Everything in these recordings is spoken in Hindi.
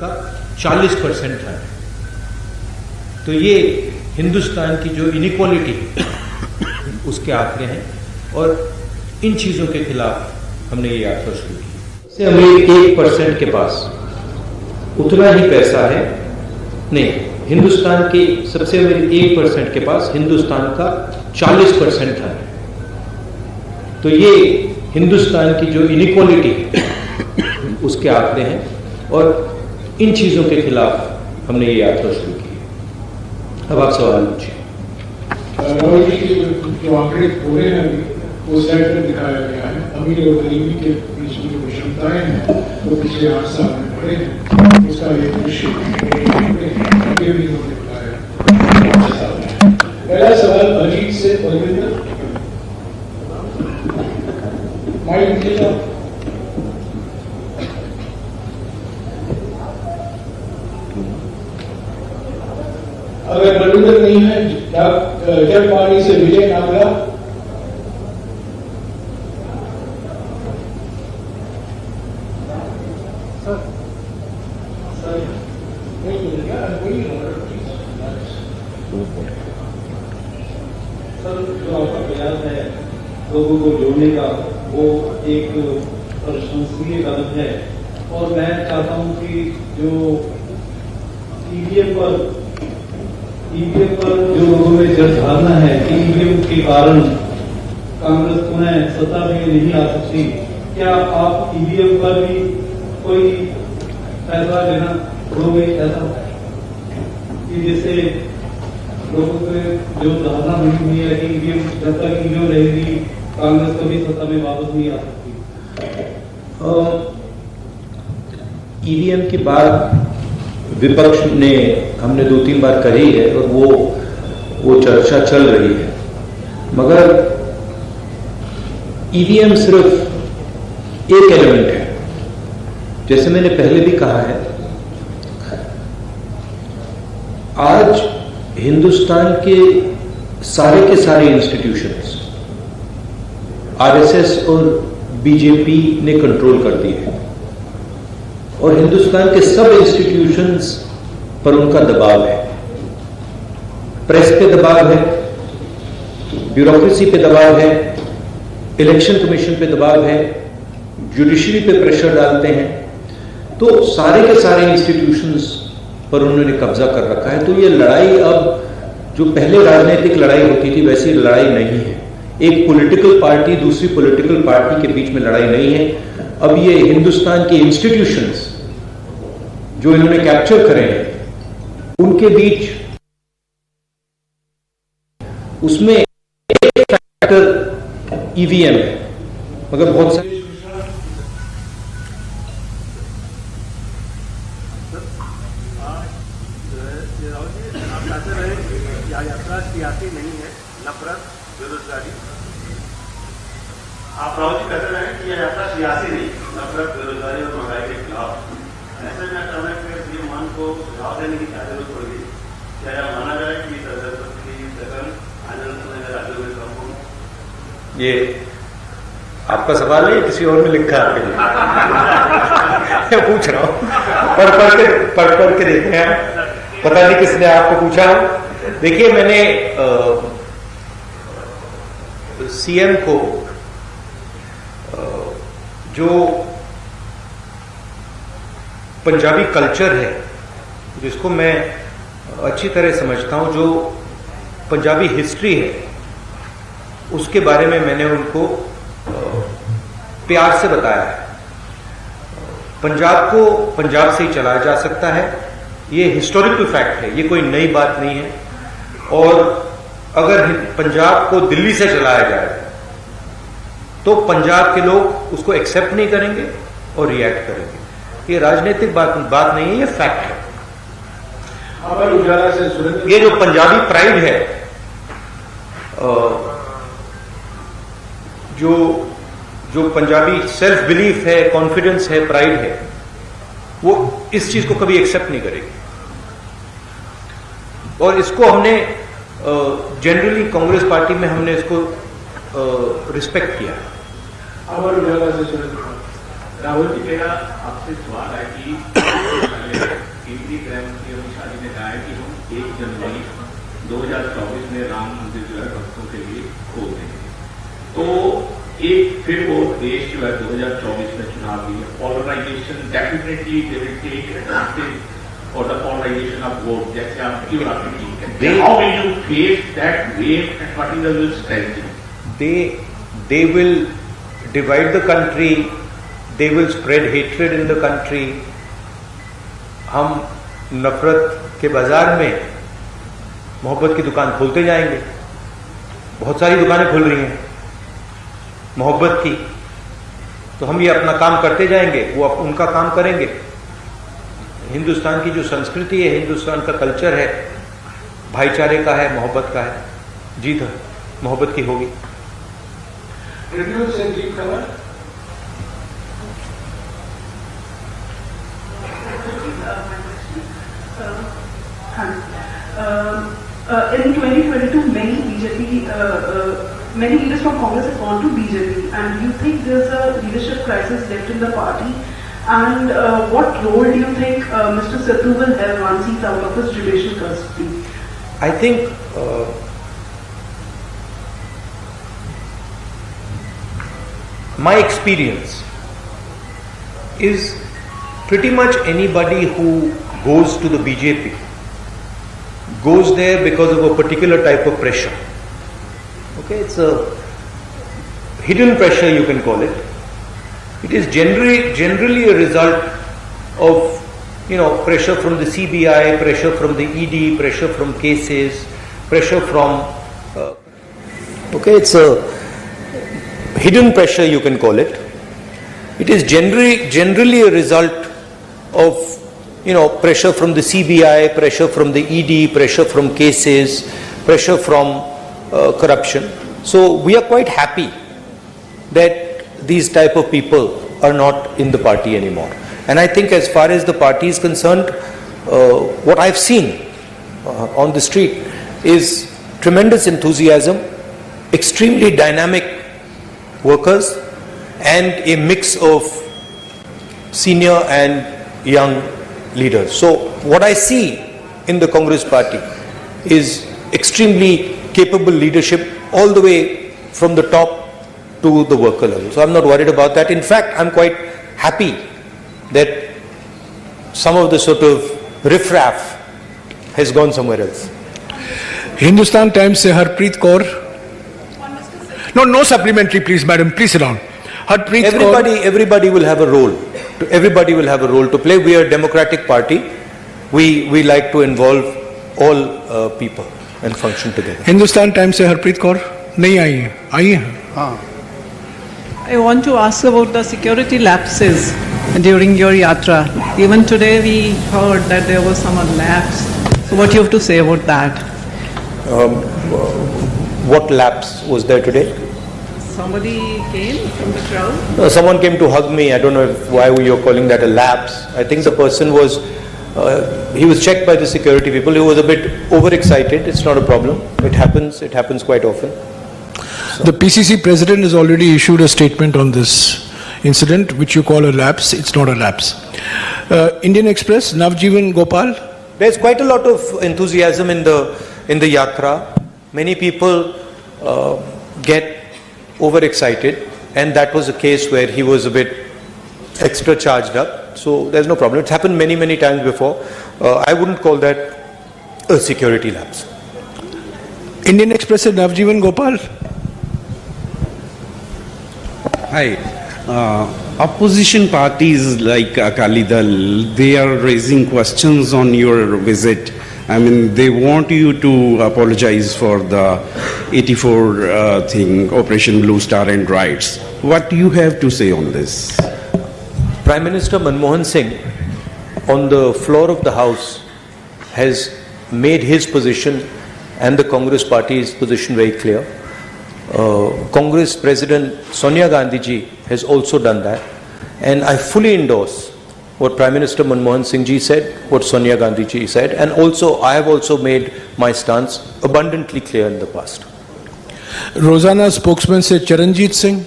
का 40% था। तो ये हिंदुस्तान की जो इनइक्वालिटी उसके आंकड़े हैं और इन चीजों के खिलाफ हमने ये यात्रा शुरू की। से अमीर 1% के पास उतना ही पैसा है, नहीं, हिंदुस्तान के सबसे अमीर 1% के पास हिंदुस्तान का 40% था। तो ये हिंदुस्तान की जो इनइक्वालिटी उसके आंकड़े हैं और इन चीजों के खिलाफ हमने ये यात्रा शुरू की। अब आप सवाल पूछिए। राहुल जी के जो आंकड़े बोले हैं अभी वो स्लाइड पर दिखाया गया है, अमीर और गरीबी के बीच की जो विषमताएं हैं वो पिछले 8 साल में बढ़े हैं, उसका ये दृश्य भी उन्होंने बताया। पहला सवाल अजीत से परविंदर, माइक दीजिएगा। अगर परविंदर नहीं है, जब पानी से विजय नागरा, सर, जो आपका प्रयास है लोगों को जोड़ने का, वो एक प्रशंसनीय कदम है और मैं चाहता हूं कि जो ईवीएम पर जो लोगों में जनधारणा है कि ईवीएम के कारण कांग्रेस पुनः सत्ता में नहीं आ सकती, क्या आप ईवीएम पर भी कोई फैसला लेना होगे ऐसा कि जिससे लोगों को जो धारणा बनी हुई है कि ईवीएम जब तक ईवीएम रहेगी कांग्रेस कभी सत्ता में वापस नहीं आ सकती? ईवीएम की बात विपक्ष ने हमने 2-3 बार कही है और वो चर्चा चल रही है, मगर ईवीएम सिर्फ एक एलिमेंट है। जैसे मैंने पहले भी कहा है, आज हिंदुस्तान के सारे इंस्टीट्यूशंस आरएसएस और बीजेपी ने कंट्रोल कर दिए हैं और हिंदुस्तान के सब इंस्टीट्यूशंस पर उनका दबाव है। प्रेस पे दबाव है, ब्यूरोक्रेसी पे दबाव है, इलेक्शन कमीशन पे दबाव है, जुडिशरी पे प्रेशर डालते हैं। तो सारे के सारे इंस्टीट्यूशंस पर उन्होंने कब्जा कर रखा है। तो ये लड़ाई अब जो पहले राजनीतिक लड़ाई होती थी वैसी लड़ाई नहीं है। एक पॉलिटिकल पार्टी दूसरी पॉलिटिकल पार्टी के बीच में लड़ाई नहीं है। अब ये हिंदुस्तान के इंस्टीट्यूशंस जो इन्होंने कैप्चर करे हैं उनके बीच, उसमें एक फैक्टर ईवीएम है, मगर बहुत सारे यात्रा सियासी नहीं है, नफरत, बेरोजगारी। आप राहुल जी कहते रहे कि यह यात्रा सियासी नहीं, नफरत, बेरोजगारी और महंगाई के खिलाफ। ऐसे में समय पे सीएम मान को सुझाव देने की क्या जरूरत पड़ेगी? क्या यह माना जाए कि आने वाले समय में राज्यों में कम हो? ये आपका सवाल है या किसी और ने लिखा आपके लिए? मैं पूछ रहा हूं, पढ़ के देखे हैं, पता नहीं किसने आपको पूछा। देखिए, मैंने सीएम को जो पंजाबी कल्चर है जिसको मैं अच्छी तरह समझता हूं, जो पंजाबी हिस्ट्री है, उसके बारे में मैंने उनको प्यार से बताया है। पंजाब को पंजाब से ही चलाया जा सकता है, ये हिस्टोरिकल फैक्ट है, ये कोई नई बात नहीं है। और अगर पंजाब को दिल्ली से चलाया जाए तो पंजाब के लोग उसको एक्सेप्ट नहीं करेंगे और रिएक्ट करेंगे। ये राजनीतिक बात नहीं है, ये फैक्ट है। ये जो पंजाबी प्राइड है, जो पंजाबी सेल्फ बिलीफ है, कॉन्फिडेंस है, प्राइड है, वो इस चीज को कभी एक्सेप्ट नहीं करेगी। और इसको हमने जनरली कांग्रेस पार्टी में हमने इसको रिस्पेक्ट किया। राहुल जी, मेरा आपसे सवाल है कि ने कहा है कि हम 1 जनवरी 2024 में राम मंदिर जो है भक्तों के लिए खोल देंगे। तो एक फिर वो देश जो है 2024 में चुनाव भी है, polarisation definitely they will take advantage और द पोलराइजेशन ऑफ वोट, जैसे आप क्यों आपकी how will you face that wave and what is the strategy? They will divide the country, they will spread hatred in the country. हम नफरत के बाजार में मोहब्बत की दुकान खोलते जाएंगे। बहुत सारी दुकानें खुल रही हैं मोहब्बत की, तो हम ये अपना काम करते जाएंगे, वो उनका काम करेंगे। हिंदुस्तान की जो संस्कृति है, हिंदुस्तान का कल्चर है, भाईचारे का है, मोहब्बत का है, जीत मोहब्बत की होगी। Review से deep cover. In 2022, many leaders from Congress have gone to BJP, and do you think there's a leadership crisis left in the party? And what role do you think Mr. Sidhu will have once he's out of his judicial custody? I think my experience is pretty much anybody who goes to the BJP goes there because of a particular type of pressure. Okay, it's a hidden pressure, you can call it. It is generally a result of, pressure from the CBI, pressure from the ED, pressure from cases, pressure from it's a hidden pressure, you can call it. It is generally a result of pressure from the CBI, pressure from the ED, pressure from cases, pressure from corruption. So we are quite happy that these type of people are not in the party anymore. And I think as far as the party is concerned, what I've seen on the street is tremendous enthusiasm, extremely dynamic workers, and a mix of senior and young leaders. So what I see in the Congress party is extremely capable leadership all the way from the top to the worker level. So I'm not worried about that. In fact, I'm quite happy that some of the sort of riffraff has gone somewhere else. Hindustan Times से Harpreet Kaur. No supplementary, please, madam. Please sit down. Harpreet Kaur. Everybody will have a role. Everybody will have a role to play. We are a democratic party. We like to involve all people and function together. Hindustan Times से हरप्रीत कौर नहीं आई है. आई है. हाँ. I want to ask about the security lapses during your yatra. Even today we heard that there was some lapse. So what you have to say about that? What lapse was there today? Somebody came from the crowd? Someone came to hug me. I don't know why you're calling that a lapse. I think the person was, he was checked by the security people. He was a bit overexcited. It's not a problem. It happens quite often. So. The PCC president has already issued a statement on this incident, which you call a lapse. It's not a lapse. Indian Express, Navjeevan Gopal. There's quite a lot of enthusiasm in the yatra. Many people get overexcited, and that was a case where he was a bit extra charged up. So there's no problem. It's happened many times before. I wouldn't call that a security lapse. Indian Express and Navjeevan Gopal. Hi. Opposition parties like Akali Dal, they are raising questions on your visit. I mean, they want you to apologize for the 84 thing, Operation Blue Star and riots. What do you have to say on this? Prime Minister Manmohan Singh, on the floor of the House, has made his position and the Congress party's position very clear. Congress President Sonia Gandhi ji has also done that, and I fully endorse what Prime Minister Manmohan Singh ji said, what Sonia Gandhi ji said, and also I have also made my stance abundantly clear in the past. Rosanna spokesman said Charanjit Singh.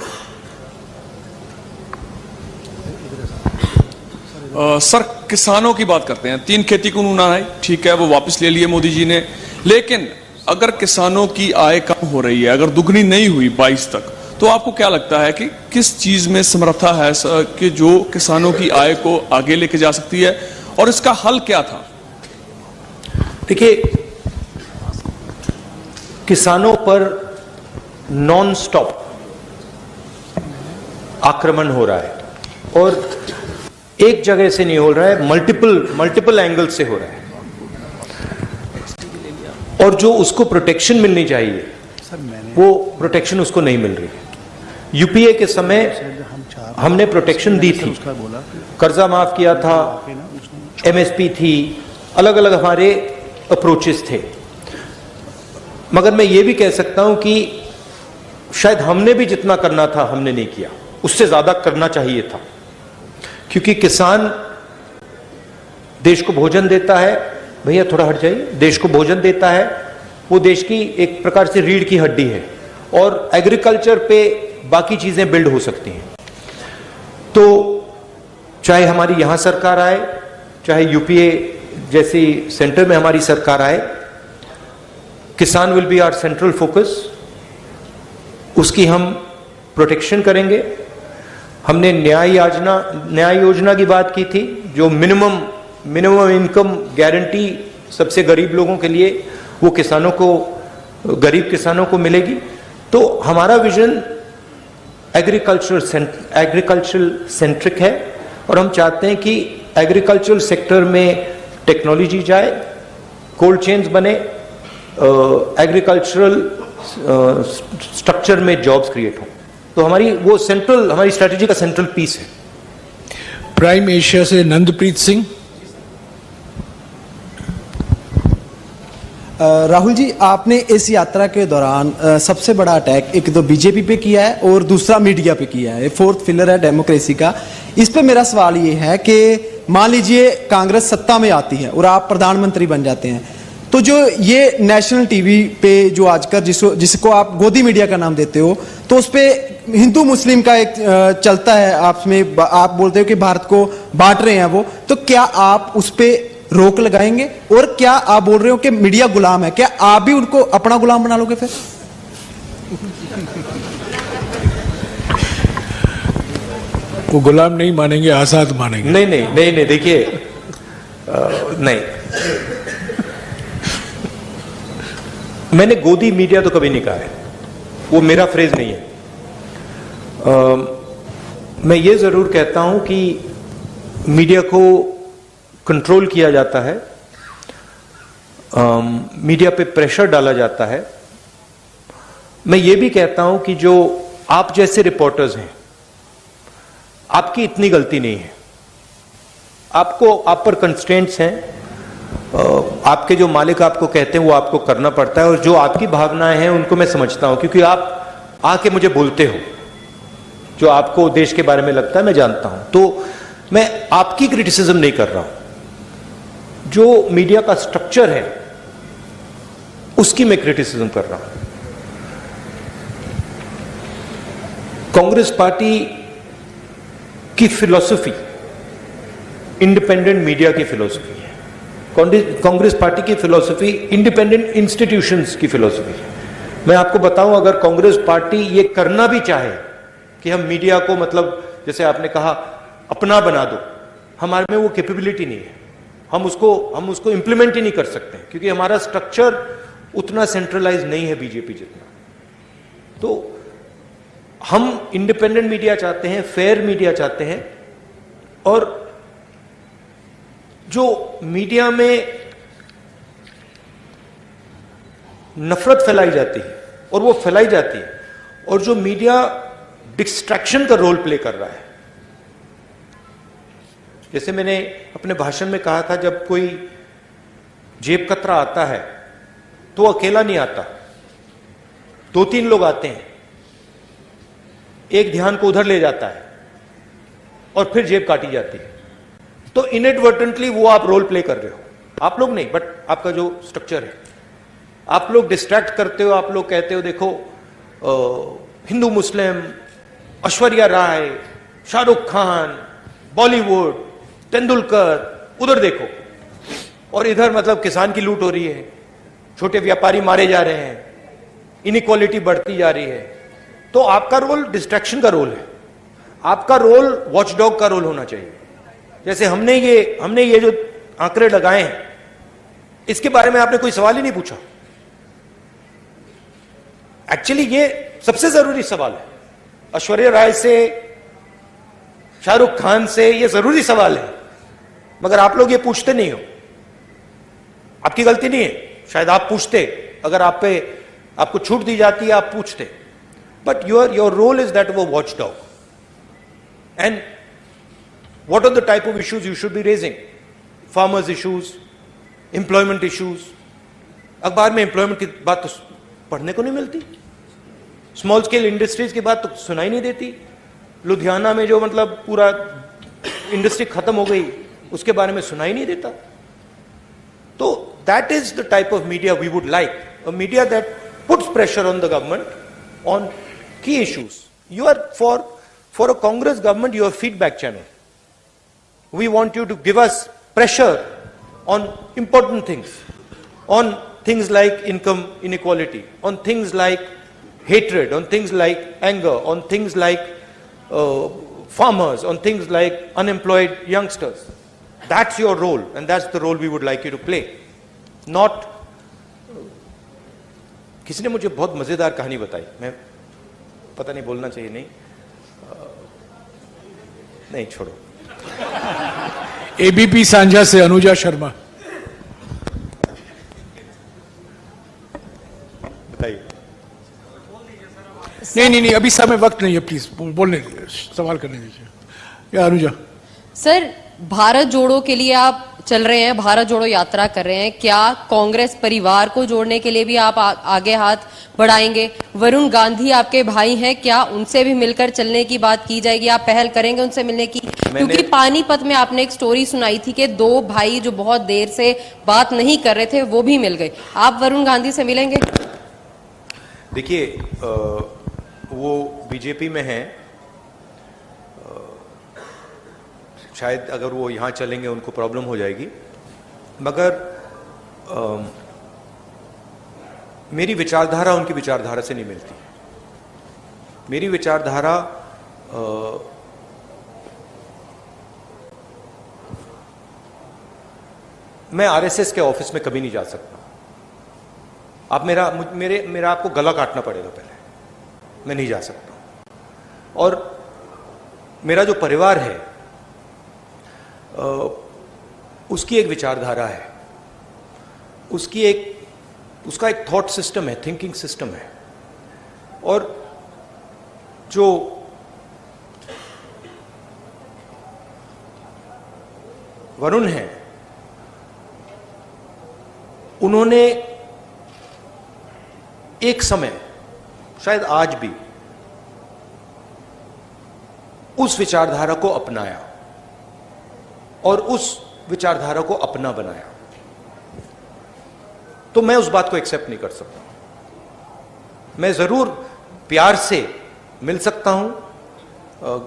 Sir, किसानों की बात करते हैं, 3 खेती कानून आए, ठीक है, वो वापस ले लिए मोदी जी ने, लेकिन अगर किसानों की आय कम हो रही है, अगर दुगनी नहीं हुई 22 तक, तो आपको क्या लगता है कि किस चीज में समर्था है कि जो किसानों की आय को आगे लेके जा सकती है, और इसका हल क्या था? देखिए, किसानों पर नॉन स्टॉप आक्रमण हो रहा है, और एक जगह से नहीं हो रहा है, मल्टीपल एंगल से हो रहा है, और जो उसको प्रोटेक्शन मिलनी चाहिए वो प्रोटेक्शन उसको नहीं मिल रही है। यूपीए के समय हमने प्रोटेक्शन दी थी, कर्जा माफ किया था, एमएसपी थी, अलग अलग हमारे अप्रोचेस थे, मगर मैं ये भी कह सकता हूं कि शायद हमने भी जितना करना था हमने नहीं किया, उससे ज्यादा करना चाहिए था, क्योंकि किसान देश को भोजन देता है। भैया थोड़ा हट जाइए। देश को भोजन देता है, वो देश की एक प्रकार से रीढ़ की हड्डी है, और एग्रीकल्चर पे बाकी चीजें बिल्ड हो सकती हैं। तो चाहे हमारी यहां सरकार आए, चाहे यूपीए जैसी सेंटर में हमारी सरकार आए, किसान will be our central focus. उसकी हम प्रोटेक्शन करेंगे। हमने न्याय योजना की बात की थी, जो मिनिमम इनकम गारंटी सबसे गरीब लोगों के लिए, वो गरीब किसानों को मिलेगी। तो हमारा विजन एग्रीकल्चरल सेंट्रिक है, और हम चाहते हैं कि एग्रीकल्चरल सेक्टर में टेक्नोलॉजी जाए, कोल्ड चेन्स बने, एग्रीकल्चरल स्ट्रक्चर में जॉब्स क्रिएट हो। तो हमारी स्ट्रेटेजी का सेंट्रल पीस है। प्राइम एशिया से नंदप्रीत सिंह। राहुल जी, आपने इस यात्रा के दौरान सबसे बड़ा अटैक एक तो बीजेपी पे किया है और दूसरा मीडिया पे किया है, 4th पिलर है डेमोक्रेसी का। इस पे मेरा सवाल ये है कि मान लीजिए कांग्रेस सत्ता में आती है और आप प्रधानमंत्री बन जाते हैं, तो जो ये नेशनल टीवी पे जो आजकल जिसको आप गोदी मीडिया का नाम देते हो, तो उस पे हिंदू मुस्लिम का एक चलता है, आप बोलते हो कि भारत को बांट रहे हैं वो, तो क्या आप उस पे रोक लगाएंगे? और क्या आप बोल रहे हो कि मीडिया गुलाम है, क्या आप भी उनको अपना गुलाम बना लोगे फिर? वो गुलाम नहीं मानेंगे, आजाद मानेंगे। नहीं, देखिए, नहीं, मैंने गोदी मीडिया तो कभी नहीं कहा है, वो मेरा फ्रेज नहीं है। मैं ये जरूर कहता हूं कि मीडिया को कंट्रोल किया जाता है, मीडिया पे प्रेशर डाला जाता है। मैं ये भी कहता हूं कि जो आप जैसे रिपोर्टर्स हैं, आपकी इतनी गलती नहीं है, आप पर कंस्ट्रेंट्स हैं, आपके जो मालिक आपको कहते हैं वो आपको करना पड़ता है, और जो आपकी भावनाएं हैं उनको मैं समझता हूं, क्योंकि आप आके मुझे बोलते हो, जो आपको देश के बारे में लगता है मैं जानता हूं। तो मैं आपकी क्रिटिसिज्म नहीं कर रहा हूं, जो मीडिया का स्ट्रक्चर है उसकी मैं क्रिटिसिज्म कर रहा हूं। कांग्रेस पार्टी की फिलॉसफी इंडिपेंडेंट मीडिया की फिलॉसफी है। कांग्रेस पार्टी की फिलॉसफी इंडिपेंडेंट इंस्टीट्यूशंस की फिलॉसफी है। मैं आपको बताऊं, अगर कांग्रेस पार्टी ये करना भी चाहे कि हम मीडिया को, मतलब जैसे आपने कहा, अपना बना दो, हमारे में वो कैपेबिलिटी नहीं है। हम उसको इंप्लीमेंट ही नहीं कर सकते, क्योंकि हमारा स्ट्रक्चर उतना सेंट्रलाइज नहीं है बीजेपी जितना। तो हम इंडिपेंडेंट मीडिया चाहते हैं, फेयर मीडिया चाहते हैं, और जो मीडिया में नफरत फैलाई जाती है, और वो फैलाई जाती है, और जो मीडिया डिस्ट्रैक्शन का रोल प्ले कर रहा है, जैसे मैंने अपने भाषण में कहा था, जब कोई जेब कतरा आता है तो अकेला नहीं आता, 2-3 लोग आते हैं, एक ध्यान को उधर ले जाता है और फिर जेब काटी जाती है। तो इनएडवर्टेंटली वो आप रोल प्ले कर रहे हो, आप लोग नहीं, बट आपका जो स्ट्रक्चर है, आप लोग डिस्ट्रैक्ट करते हो। आप लोग कहते हो देखो हिंदू मुस्लिम, ऐश्वर्या राय, शाहरुख खान, बॉलीवुड, तेंदुलकर, उधर देखो, और इधर मतलब किसान की लूट हो रही है, छोटे व्यापारी मारे जा रहे हैं, इनइक्वालिटी बढ़ती जा रही है। तो आपका रोल डिस्ट्रैक्शन का रोल है, आपका रोल वॉचडॉग का रोल होना चाहिए। जैसे हमने ये जो आंकड़े लगाए हैं, इसके बारे में आपने कोई सवाल ही नहीं पूछा। एक्चुअली ये सबसे जरूरी सवाल है, ऐश्वर्या राय से, शाहरुख खान से, ये जरूरी सवाल है, मगर आप लोग ये पूछते नहीं हो। आपकी गलती नहीं है, शायद आप पूछते, अगर आपको छूट दी जाती है आप पूछते, but your role is that वो watch dog. And what are the type of issues you should be raising? Farmers issues, employment issues. अखबार में एम्प्लॉयमेंट की बात तो पढ़ने को नहीं मिलती, स्मॉल स्केल इंडस्ट्रीज की बात तो सुनाई नहीं देती। लुधियाना में जो मतलब पूरा इंडस्ट्री खत्म हो गई, उसके बारे में सुनाई नहीं देता। तो that is the type of media we would like, a media that puts pressure on the government on key issues. You are for a Congress government, you are feedback channel. We want you to give us pressure on important things, on things like income inequality, on things like hatred, on things like anger, on things like farmers, on things like unemployed youngsters. That's your role, and that's the role we would like you to play. Not किसी ने मुझे बहुत मजेदार कहानी बताई, मैं पता नहीं बोलना चाहिए, नहीं छोड़ो। एबीपी सांझा से अनुजा शर्मा, बताइए। नहीं, अभी समय वक्त नहीं है, प्लीज बोलने दीजिए, सवाल करने दीजिए। या अनुजा। सर, भारत जोड़ो के लिए आप चल रहे हैं, भारत जोड़ो यात्रा कर रहे हैं, क्या कांग्रेस परिवार को जोड़ने के लिए भी आप आगे हाथ बढ़ाएंगे? वरुण गांधी आपके भाई हैं, क्या उनसे भी मिलकर चलने की बात की जाएगी? आप पहल करेंगे उनसे मिलने की? क्योंकि पानीपत में आपने एक स्टोरी सुनाई थी कि 2 भाई जो बहुत देर से बात नहीं कर रहे थे वो भी मिल गए। आप वरुण गांधी से मिलेंगे? देखिए, वो बीजेपी में हैं, शायद अगर वो यहां चलेंगे उनको प्रॉब्लम हो जाएगी, मगर मेरी विचारधारा उनकी विचारधारा से नहीं मिलती। मेरी विचारधारा मैं आरएसएस के ऑफिस में कभी नहीं जा सकता। आप मेरा आपको गला काटना पड़ेगा पहले, मैं नहीं जा सकता। और मेरा जो परिवार है उसकी एक विचारधारा है, उसका एक थॉट सिस्टम है, थिंकिंग सिस्टम है। और जो वरुण है, उन्होंने एक समय, शायद आज भी, उस विचारधारा को अपनाया और उस विचारधारा को अपना बनाया। तो मैं उस बात को एक्सेप्ट नहीं कर सकता। मैं जरूर प्यार से मिल सकता हूं,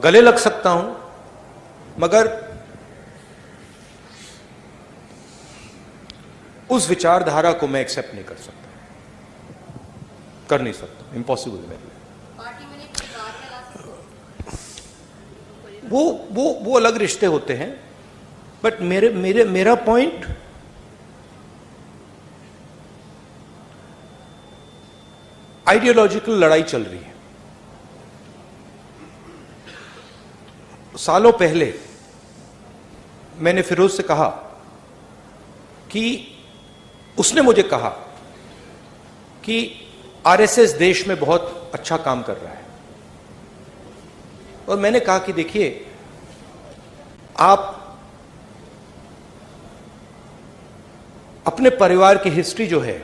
गले लग सकता हूं, मगर उस विचारधारा को मैं एक्सेप्ट नहीं कर सकता, कर नहीं सकता, इम्पॉसिबल है मेरे लिए। वो अलग रिश्ते होते हैं, बट मेरा पॉइंट आइडियोलॉजिकल लड़ाई चल रही है। सालों पहले मैंने फिरोज से कहा कि उसने मुझे कहा कि आरएसएस देश में बहुत अच्छा काम कर रहा है, और मैंने कहा कि देखिए, आप अपने परिवार की हिस्ट्री जो है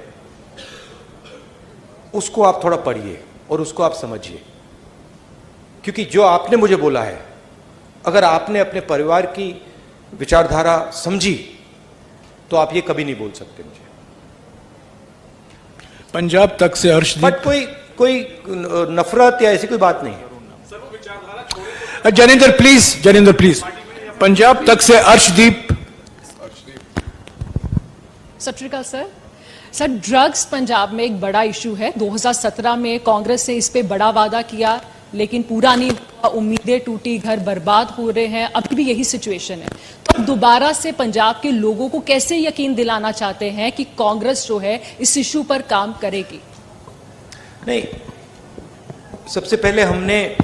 उसको आप थोड़ा पढ़िए और उसको आप समझिए, क्योंकि जो आपने मुझे बोला है, अगर आपने अपने परिवार की विचारधारा समझी तो आप ये कभी नहीं बोल सकते मुझे। पंजाब तक से हर्षदीप, बट कोई नफरत या ऐसी कोई बात नहीं है। जनेंद्र प्लीज, पंजाब तक से हर्षदीप सत श्री अकाल सर। सर, ड्रग्स पंजाब में एक बड़ा इशू है। 2017 में कांग्रेस ने इस पे बड़ा वादा किया, लेकिन पूरा नहीं हुआ, उम्मीदें टूटी, घर बर्बाद हो रहे हैं। अभी भी यही सिचुएशन है। तो अब दोबारा से पंजाब के लोगों को कैसे यकीन दिलाना चाहते हैं कि कांग्रेस जो है इस इशू पर काम करेगी? नहीं, सबसे पहले हमने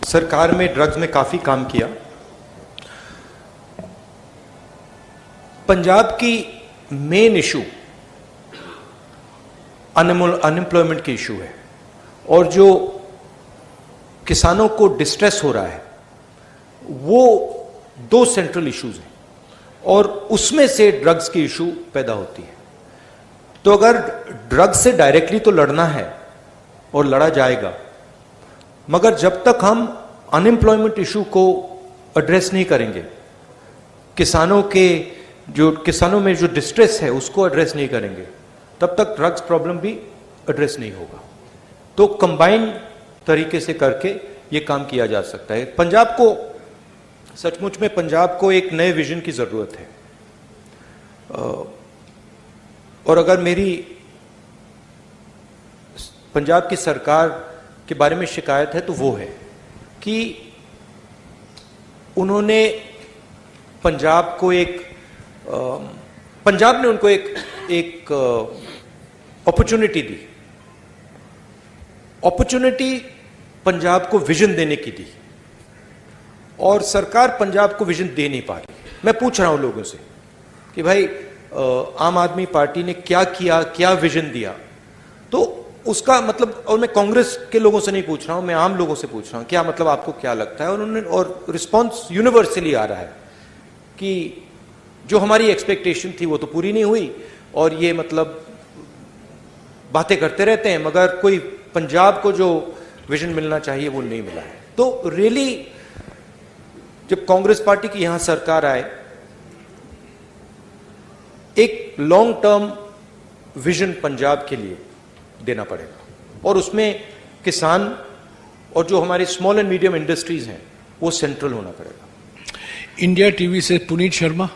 सरकार में ड्रग्स में काफी काम किया। पंजाब की मेन इशू अनएम्प्लॉयमेंट की इशू है, और जो किसानों को डिस्ट्रेस हो रहा है वो 2 सेंट्रल इश्यूज हैं, और उसमें से ड्रग्स की इशू पैदा होती है। तो अगर ड्रग्स से डायरेक्टली तो लड़ना है और लड़ा जाएगा, मगर जब तक हम अनएम्प्लॉयमेंट इशू को एड्रेस नहीं करेंगे, किसानों में जो डिस्ट्रेस है उसको एड्रेस नहीं करेंगे, तब तक ड्रग्स प्रॉब्लम भी एड्रेस नहीं होगा। तो कंबाइन तरीके से करके ये काम किया जा सकता है। पंजाब को, सचमुच में पंजाब को एक नए विजन की जरूरत है, और अगर मेरी पंजाब की सरकार के बारे में शिकायत है तो वो है कि उन्होंने पंजाब ने उनको एक अपॉर्चुनिटी दी, अपॉर्चुनिटी पंजाब को विजन देने की दी, और सरकार पंजाब को विजन दे नहीं पा रही। मैं पूछ रहा हूं लोगों से कि भाई आम आदमी पार्टी ने क्या किया, क्या विजन दिया? तो उसका मतलब, और मैं कांग्रेस के लोगों से नहीं पूछ रहा हूं, मैं आम लोगों से पूछ रहा हूं, क्या मतलब आपको क्या लगता है? और रिस्पॉन्स यूनिवर्सली आ रहा है कि जो हमारी एक्सपेक्टेशन थी वो तो पूरी नहीं हुई, और ये मतलब बातें करते रहते हैं, मगर कोई पंजाब को जो विजन मिलना चाहिए वो नहीं मिला है। तो रियली जब कांग्रेस पार्टी की यहां सरकार आए, एक लॉन्ग टर्म विजन पंजाब के लिए देना पड़ेगा, और उसमें किसान और जो हमारे स्मॉल एंड मीडियम इंडस्ट्रीज हैं वो सेंट्रल होना पड़ेगा। इंडिया टीवी से पुनीत शर्मा।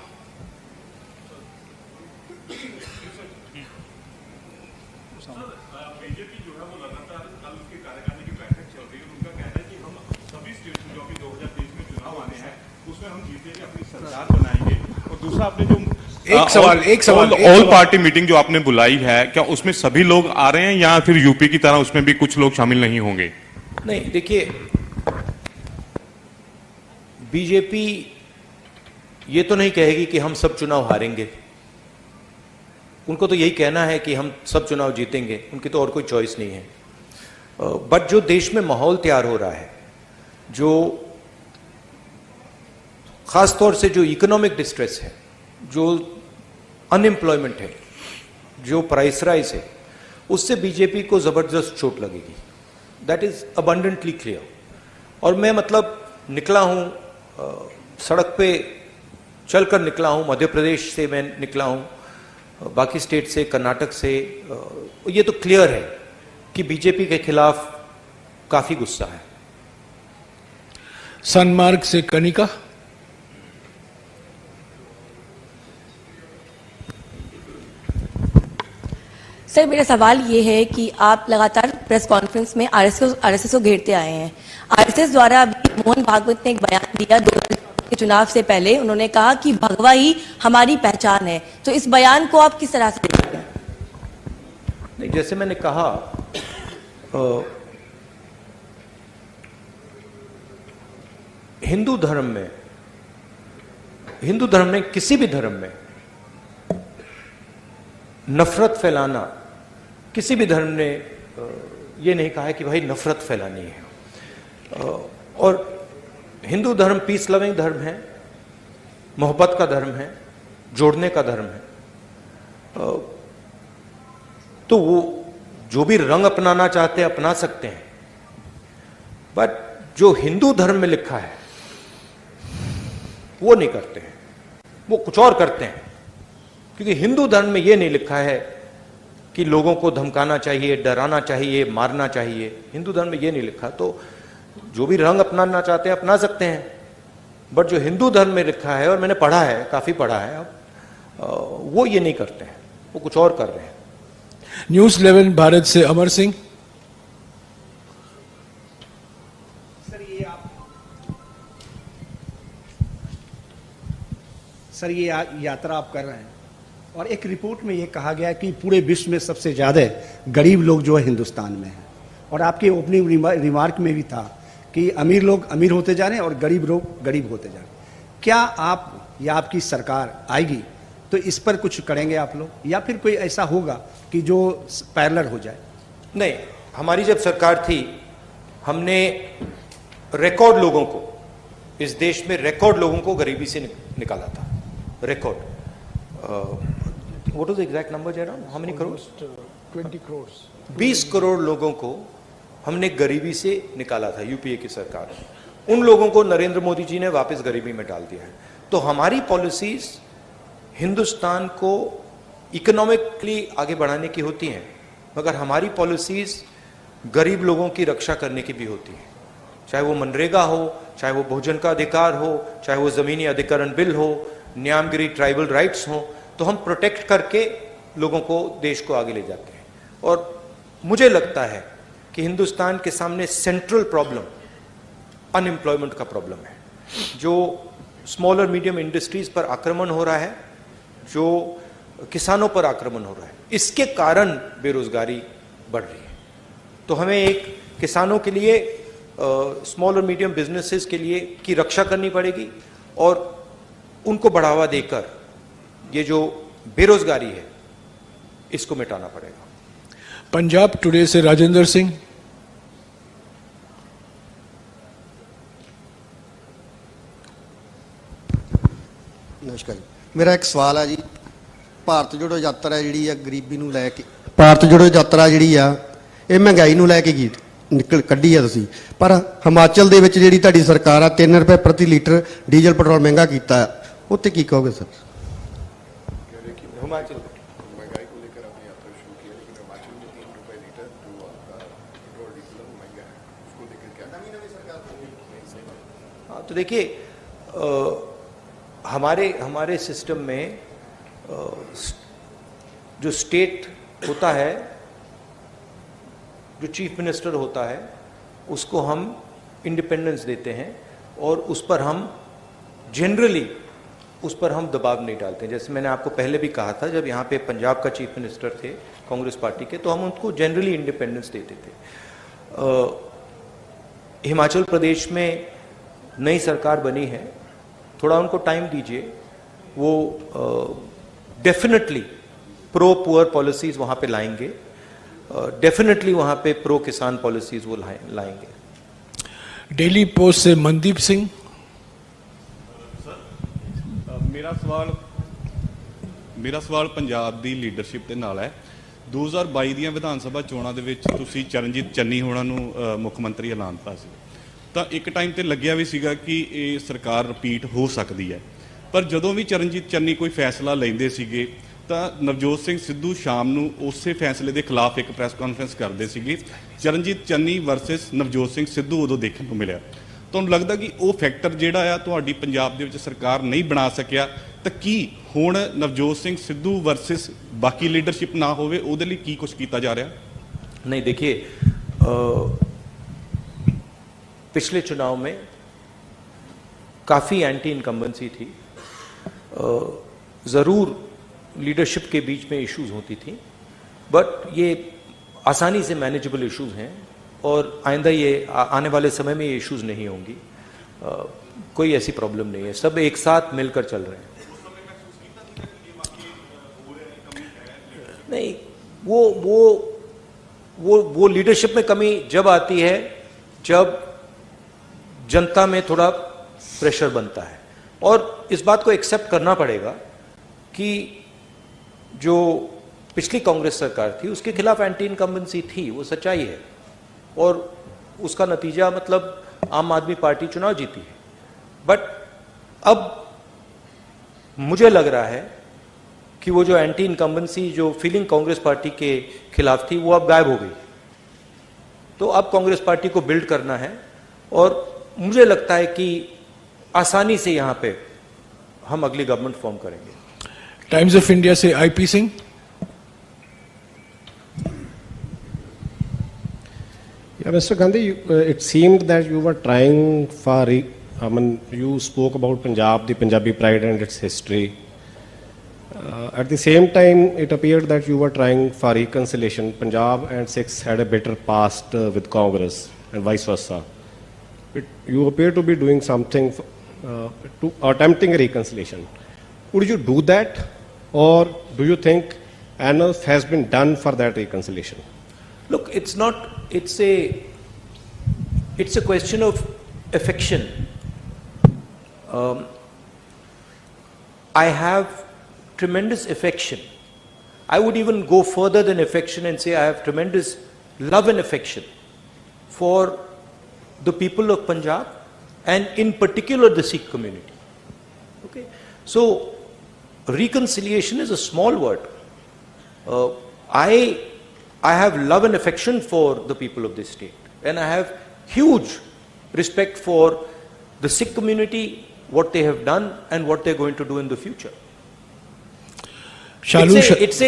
बीजेपी जो है वो लगातार कल की कार्यकारिणी की बैठक चल रही है, उनका कहना है कि हम सभी स्टेट में जो अभी 2023 में चुनाव आने हैं उसमें हम जीतेंगे, अपनी सरकार बनाएंगे। और दूसरा आपने जो एक सवाल ऑल पार्टी मीटिंग जो आपने बुलाई है, क्या उसमें सभी लोग आ रहे हैं या फिर यूपी की तरह उसमें भी कुछ लोग शामिल नहीं होंगे? नहीं, देखिए, बीजेपी ये तो नहीं कहेगी कि हम सब चुनाव हारेंगे। उनको तो यही कहना है कि हम सब चुनाव जीतेंगे, उनकी तो और कोई चॉइस नहीं है। बट जो देश में माहौल तैयार हो रहा है, जो खास तौर से जो इकोनॉमिक डिस्ट्रेस है, जो अनएम्प्लॉयमेंट है, जो प्राइस राइज है, उससे बीजेपी को जबरदस्त चोट लगेगी। That is abundantly clear. और मैं मतलब निकला हूं, सड़क पे चलकर निकला हूं, मध्य प्रदेश से मैं निकला हूं, बाकी स्टेट से, कर्नाटक से, ये तो क्लियर है कि बीजेपी के खिलाफ काफी गुस्सा है। सनमार्ग से कनिका। सर, मेरा सवाल ये है कि आप लगातार प्रेस कॉन्फ्रेंस में आरएसएस को घेरते आए हैं। आरएसएस द्वारा अभी मोहन भागवत ने एक बयान दिया 2024 के चुनाव से पहले, उन्होंने कहा कि भगवा ही हमारी पहचान है। तो इस बयान को आप किस तरह से देखते हैं? नहीं, जैसे मैंने कहा, हिंदू धर्म में किसी भी धर्म में नफरत फैलाना, किसी भी धर्म ने ये नहीं कहा है कि भाई नफरत फैलानी है। और हिंदू धर्म पीस लविंग धर्म है, मोहब्बत का धर्म है, जोड़ने का धर्म है। तो वो जो भी रंग अपनाना चाहते हैं अपना सकते हैं, बट जो हिंदू धर्म में लिखा है वो नहीं करते हैं, वो कुछ और करते हैं। क्योंकि हिंदू धर्म में ये नहीं लिखा है कि लोगों को धमकाना चाहिए, डराना चाहिए, मारना चाहिए। हिंदू धर्म में ये नहीं लिखा। तो जो भी रंग अपनाना चाहते हैं अपना सकते हैं, बट जो हिंदू धर्म में लिखा है, और मैंने पढ़ा है, काफी पढ़ा है, अब वो ये नहीं करते हैं, वो कुछ और कर रहे हैं। न्यूज़ 11 भारत से अमर सिंह। सर ये यात्रा आप कर रहे हैं और एक रिपोर्ट में ये कहा गया है कि पूरे विश्व में सबसे ज़्यादा गरीब लोग जो है हिंदुस्तान में हैं, और आपके ओपनिंग रिमार्क में भी था कि अमीर लोग अमीर होते जा रहे हैं और गरीब लोग गरीब होते जा रहे हैं। क्या आप या आपकी सरकार आएगी तो इस पर कुछ करेंगे आप लोग, या फिर कोई ऐसा होगा कि जो पैरेलल हो जाए? नहीं, हमारी जब सरकार थी हमने रिकॉर्ड लोगों को, इस देश में रिकॉर्ड लोगों को गरीबी से निकाला था। Record what is the exact number Jairam, how many crore? 20 crore. 20 crore लोगों को हमने गरीबी से निकाला था यूपीए की सरकार ने। उन लोगों को नरेंद्र मोदी जी ने वापस गरीबी में डाल दिया है। तो हमारी पॉलिसीज हिंदुस्तान को इकोनॉमिकली आगे बढ़ाने की होती हैं, मगर हमारी पॉलिसीज गरीब लोगों की रक्षा करने की भी होती हैं। चाहे वो मनरेगा हो, चाहे वो भोजन का अधिकार हो, चाहे वो जमीनी अधिकरण बिल हो, न्यामगिरी ट्राइबल राइट्स हो, तो हम प्रोटेक्ट करके लोगों को, देश को आगे ले जाते हैं। और मुझे लगता है कि हिंदुस्तान के सामने सेंट्रल प्रॉब्लम अनएम्प्लॉयमेंट का प्रॉब्लम है। जो स्मॉल और मीडियम इंडस्ट्रीज पर आक्रमण हो रहा है, जो किसानों पर आक्रमण हो रहा है, इसके कारण बेरोजगारी बढ़ रही है। तो हमें एक किसानों के लिए, स्मॉल और मीडियम बिजनेसेस के लिए की रक्षा करनी पड़ेगी और उनको बढ़ावा देकर ये जो बेरोजगारी है इसको मिटाना पड़ेगा। पंजाब टुडे से राजेंद्र सिंह। नमस्कार जी, मेरा एक सवाल है जी। ਭਾਰਤ ਜੋੜੋ ਯਾਤਰਾ ਜਿਹੜੀ ਆ ਗਰੀਬੀ ਨੂੰ ਲੈ ਕੇ, ਭਾਰਤ ਜੋੜੋ ਯਾਤਰਾ ਜਿਹੜੀ ਆ ਇਹ ਮਹਿੰਗਾਈ ਨੂੰ ਲੈ ਕੇ ਕੱਢੀ ਆ ਤੁਸੀਂ, ਪਰ ਹਿਮਾਚਲ ਦੇ ਵਿੱਚ ਜਿਹੜੀ ਤੁਹਾਡੀ ਸਰਕਾਰ ਆ 3 ਰੁਪਏ ਪ੍ਰਤੀ ਲੀਟਰ ਡੀਜ਼ਲ ਪੈਟਰੋਲ ਮਹਿੰਗਾ ਕੀਤਾ ਹੈ, ਉੱਤੇ ਕੀ ਕਹੋਗੇ ਸਰ? हिमाचल महंगाई को लेकर आपने यात्रा शुरू की है, लेकिन हिमाचल में 3 रुपए लीटर जो आपका पेट्रोल डीजल महंगा है, उसको लेकर क्या नई सरकार नहीं सही? हाँ, तो देखिए हमारे सिस्टम में जो स्टेट होता है, जो चीफ मिनिस्टर होता है, उसको हम इंडिपेंडेंस देते हैं और उस पर हम जनरली दबाव नहीं डालते हैं। जैसे मैंने आपको पहले भी कहा था, जब यहाँ पे पंजाब का चीफ मिनिस्टर थे कांग्रेस पार्टी के, तो हम उनको जनरली इंडिपेंडेंस देते थे। हिमाचल प्रदेश में नई सरकार बनी है, थोड़ा उनको टाइम दीजिए, वो डेफिनेटली प्रो पुअर पॉलिसीज वहाँ पे लाएंगे, डेफिनेटली वहाँ पे प्रो किसान पॉलिसीज वो लाएंगे। डेली पोस्ट से मनदीप सिंह। ਮੇਰਾ ਸਵਾਲ ਪੰਜਾਬ ਦੀ ਲੀਡਰਸ਼ਿਪ ਦੇ ਨਾਲ ਹੈ। 2022 ਦੀਆਂ ਵਿਧਾਨ ਸਭਾ ਚੋਣਾਂ ਦੇ ਵਿੱਚ ਤੁਸੀਂ ਚਰਨਜੀਤ ਚੰਨੀ ਹੋਣਾ ਨੂੰ ਮੁੱਖ ਮੰਤਰੀ ਐਲਾਨਤਾ ਸੀ, ਤਾਂ ਇੱਕ ਟਾਈਮ ਤੇ ਲੱਗਿਆ ਵੀ ਸੀਗਾ ਕਿ ਇਹ ਸਰਕਾਰ ਰਿਪੀਟ ਹੋ ਸਕਦੀ ਹੈ, ਪਰ ਜਦੋਂ ਵੀ ਚਰਨਜੀਤ ਚੰਨੀ ਕੋਈ ਫੈਸਲਾ ਲੈਂਦੇ ਸੀਗੇ ਤਾਂ ਨਵਜੋਤ ਸਿੰਘ ਸਿੱਧੂ ਸ਼ਾਮ ਨੂੰ ਉਸੇ ਫੈਸਲੇ ਦੇ ਖਿਲਾਫ ਇੱਕ ਪ੍ਰੈਸ ਕਾਨਫਰੰਸ ਕਰਦੇ ਸੀਗੇ। ਚਰਨਜੀਤ ਚੰਨੀ ਵਰਸਸ ਨਵਜੋਤ ਸਿੰਘ ਸਿੱਧੂ ਉਦੋਂ ਦੇਖਣ ਨੂੰ ਮਿਲਿਆ। ਤੁਹਾਨੂੰ ਲੱਗਦਾ ਕਿ ਉਹ ਫੈਕਟਰ ਜਿਹੜਾ ਆ ਤੁਹਾਡੀ ਪੰਜਾਬ ਦੇ ਵਿੱਚ ਸਰਕਾਰ ਨਹੀਂ ਬਣਾ ਸਕਿਆ, ਤਾਂ ਕੀ ਹੁਣ ਨਵਜੋਤ ਸਿੰਘ ਸਿੱਧੂ ਵਰਸਸ ਬਾਕੀ ਲੀਡਰਸ਼ਿਪ ਨਾ ਹੋਵੇ, ਉਹਦੇ ਲਈ ਕੀ ਕੁਝ ਕੀਤਾ ਜਾ ਰਿਹਾ? नहीं, देखिए पिछले चुनाव में काफ़ी एंटी इनकम्बेंसी थी, ज़रूर लीडरशिप के बीच में इश्यूज होती थी, बट ये आसानी से मैनेजेबल इश्यूज हैं और आइंदा ये आने वाले समय में ये इश्यूज नहीं होंगी। कोई ऐसी प्रॉब्लम नहीं है, सब एक साथ मिलकर चल रहे हैं। नहीं, वो लीडरशिप में कमी जब आती है जब जनता में थोड़ा प्रेशर बनता है, और इस बात को एक्सेप्ट करना पड़ेगा कि जो पिछली कांग्रेस सरकार थी उसके खिलाफ एंटी इनकम्बेंसी थी, वो सच्चाई है, और उसका नतीजा मतलब आम आदमी पार्टी चुनाव जीती है। बट अब मुझे लग रहा है कि वो जो एंटी इनकम्बेंसी जो फीलिंग कांग्रेस पार्टी के खिलाफ थी वो अब गायब हो गई। तो अब कांग्रेस पार्टी को बिल्ड करना है, और मुझे लगता है कि आसानी से यहाँ पे हम अगली गवर्नमेंट फॉर्म करेंगे। टाइम्स ऑफ इंडिया से IP Singh. Yeah, Mr. Gandhi, it seemed that you were trying you spoke about Punjab, the Punjabi pride and its history. At the same time, it appeared that you were trying for reconciliation. Punjab and Sikhs had a bitter past with Congress and vice versa. You appear to be doing something to attempting a reconciliation. Would you do that, or do you think enough has been done for that reconciliation? Look, it's not, it's a question of affection. I have tremendous affection. I would even go further than affection and say I have tremendous love and affection for the people of Punjab and in particular the Sikh community. Okay, so reconciliation is a small word. I have love and affection for the people of this state, and I have huge respect for the Sikh community, what they have done and what they're going to do in the future. It's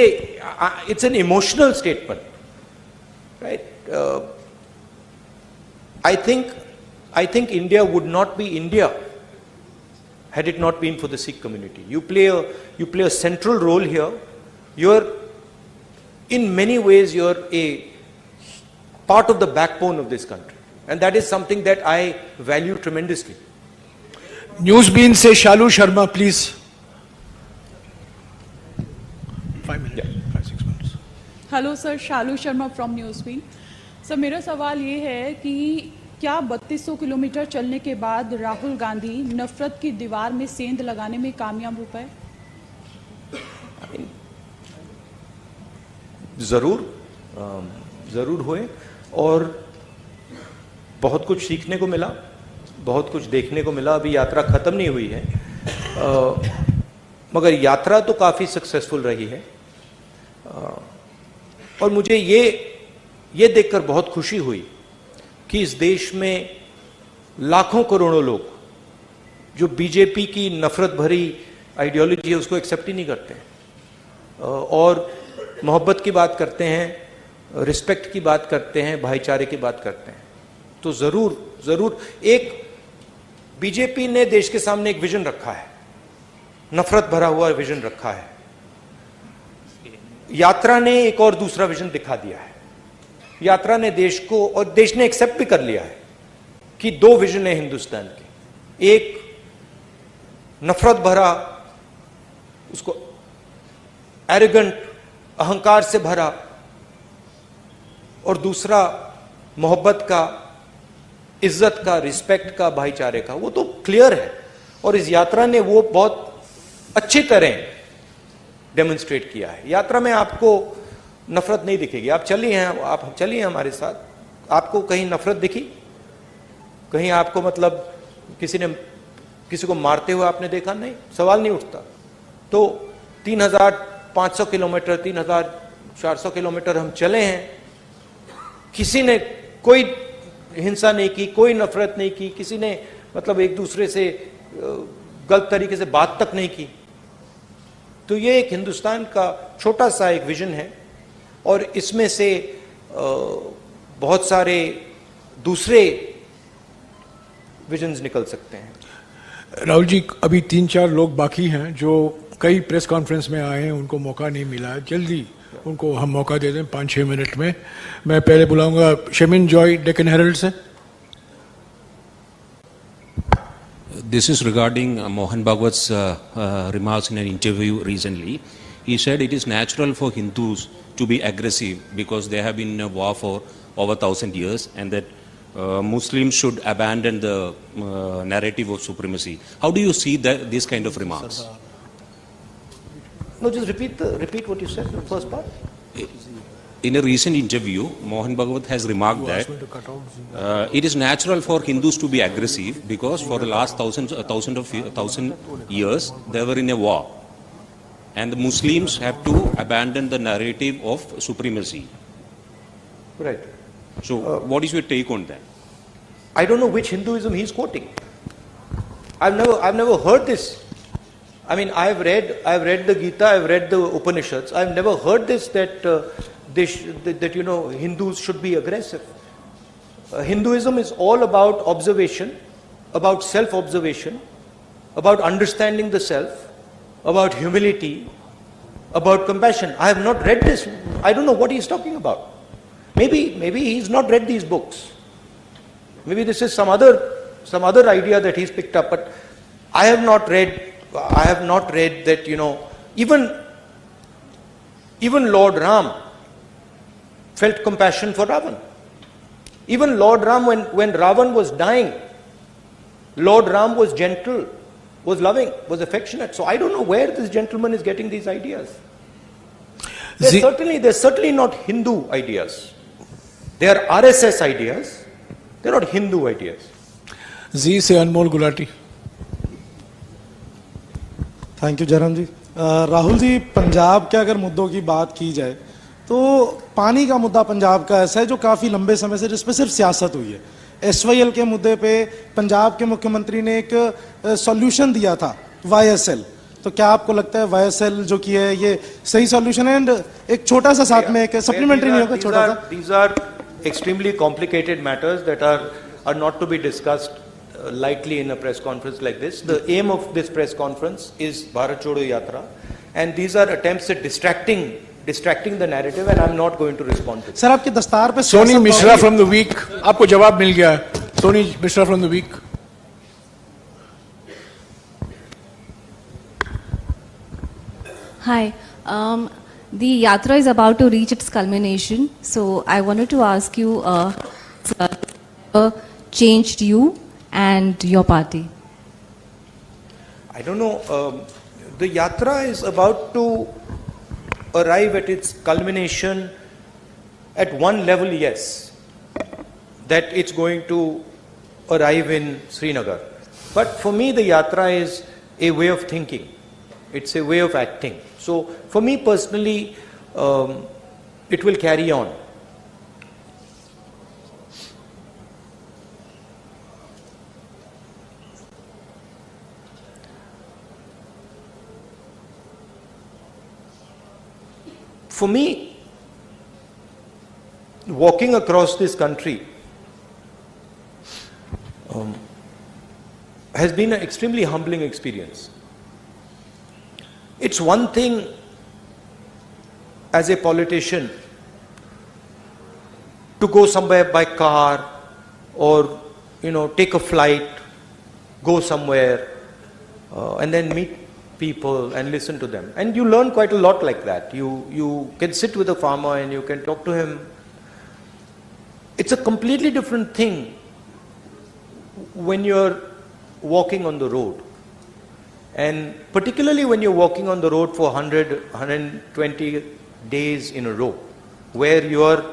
an emotional statement, right? I think India would not be India had it not been for the Sikh community. You play a central role here. In many ways, you're a part of the backbone of this country, and that is something that I value tremendously. Newsbean से Shalu Sharma, please. 5 minutes. Hello sir, Shalu Sharma from Newsbean. Sir, मेरा सवाल ये है कि क्या 3200 किलोमीटर चलने के बाद राहुल गांधी नफरत की दीवार में सेंध लगाने में कामयाब हो पाए? जरूर हुए, और बहुत कुछ सीखने को मिला, बहुत कुछ देखने को मिला। अभी यात्रा खत्म नहीं हुई है, मगर यात्रा तो काफी सक्सेसफुल रही है। और मुझे ये देखकर बहुत खुशी हुई कि इस देश में लाखों करोड़ों लोग जो बीजेपी की नफरत भरी आइडियोलॉजी है उसको एक्सेप्ट ही नहीं करते हैं, और मोहब्बत की बात करते हैं, रिस्पेक्ट की बात करते हैं, भाईचारे की बात करते हैं। तो जरूर एक बीजेपी ने देश के सामने एक विजन रखा है, नफरत भरा हुआ विजन रखा है। यात्रा ने एक और दूसरा विजन दिखा दिया है। यात्रा ने देश को, और देश ने एक्सेप्ट भी कर लिया है कि दो विजन है हिंदुस्तान के, एक नफरत भरा, उसको एरोगेंट, अहंकार से भरा, और दूसरा मोहब्बत का, इज्जत का, रिस्पेक्ट का, भाईचारे का। वो तो क्लियर है, और इस यात्रा ने वो बहुत अच्छी तरह डेमोन्स्ट्रेट किया है। यात्रा में आपको नफरत नहीं दिखेगी। आप चलिए हमारे साथ। आपको कहीं नफरत दिखी? कहीं आपको मतलब किसी को मारते हुए आपने देखा? नहीं, सवाल नहीं उठता। तो 3500 किलोमीटर, 3400 किलोमीटर हम चले हैं, किसी ने कोई हिंसा नहीं की, कोई नफरत नहीं की, किसी ने मतलब एक दूसरे से गलत तरीके से बात तक नहीं की। तो ये एक हिंदुस्तान का छोटा सा एक विजन है, और इसमें से बहुत सारे दूसरे विजन्स निकल सकते हैं। राहुल जी, अभी 3-4 लोग बाकी हैं जो कई प्रेस कॉन्फ्रेंस में आए हैं, उनको मौका नहीं मिला है। जल्दी उनको हम मौका दे दें 5-6 मिनट में। मैं पहले बुलाऊंगा शमिन जॉय, डेक्कन हेरल्ड से। This is regarding Mohan Bhagwat's remarks in an interview recently. He said it is natural for Hindus to be aggressive because they have been in a war for over 1,000 years, and that Muslims should abandon the narrative of supremacy. How do you see these kind of remarks? No, just repeat what you said, the first part. In a recent interview, Mohan Bhagwat has remarked that it is natural for Hindus to be aggressive because for the last thousand years they were in a war, and the Muslims have to abandon the narrative of supremacy. Right. So, what is your take on that? I don't know which Hinduism he's quoting. I've never heard this. I mean, I've read the Gita, I've read the Upanishads. I've never heard this that Hindus should be aggressive. Hinduism is all about observation, about self-observation, about understanding the self, about humility, about compassion. I have not read this. I don't know what he's talking about. Maybe he's not read these books. Maybe this is some other idea that he's picked up. But I have not read that, even Lord Ram felt compassion for Ravan. Even Lord Ram, when Ravan was dying, Lord Ram was gentle, was loving, was affectionate. So I don't know where this gentleman is getting these ideas. They're certainly not Hindu ideas. They are RSS ideas. They're not Hindu ideas. जी से अनमोल गुलाटी. थैंक यू जयराम जी. राहुल जी, पंजाब के अगर मुद्दों की बात की जाए तो पानी का मुद्दा पंजाब का ऐसा है जो काफ़ी लंबे समय से जिस पर सिर्फ सियासत हुई है. SYL के मुद्दे पे पंजाब के मुख्यमंत्री ने एक सॉल्यूशन दिया था, YSL. तो क्या आपको लगता है YSL जो की है ये सही सॉल्यूशन है? एंड एक छोटा सा साथ में एक सप्लीमेंट्री नहीं होगा छोटा सा. These are extremely complicated matters that are not to be discussed lightly in a press conference like this. The aim of this press conference is Bharat Jodo Yatra, and these are attempts at distracting the narrative, and I'm not going to respond to it. Sir, आपके दस्तार पे Soni Mishra from the Week, आपको जवाब मिल गया. Soni Mishra from the Week. Hi. The yatra is about to reach its culmination, so I wanted to ask you, changed you and your party? I don't know. The yatra is about to arrive at its culmination. At one level, yes, that it's going to arrive in Srinagar. But for me, the yatra is a way of thinking. It's a way of acting. So for me personally, it will carry on. For me, walking across this country has been an extremely humbling experience. It's one thing as a politician to go somewhere by car or take a flight, go somewhere and then meet people and listen to them, and you learn quite a lot like that. You can sit with a farmer and you can talk to him. It's a completely different thing when you're walking on the road, and particularly when you're walking on the road for 120 days in a row, where you're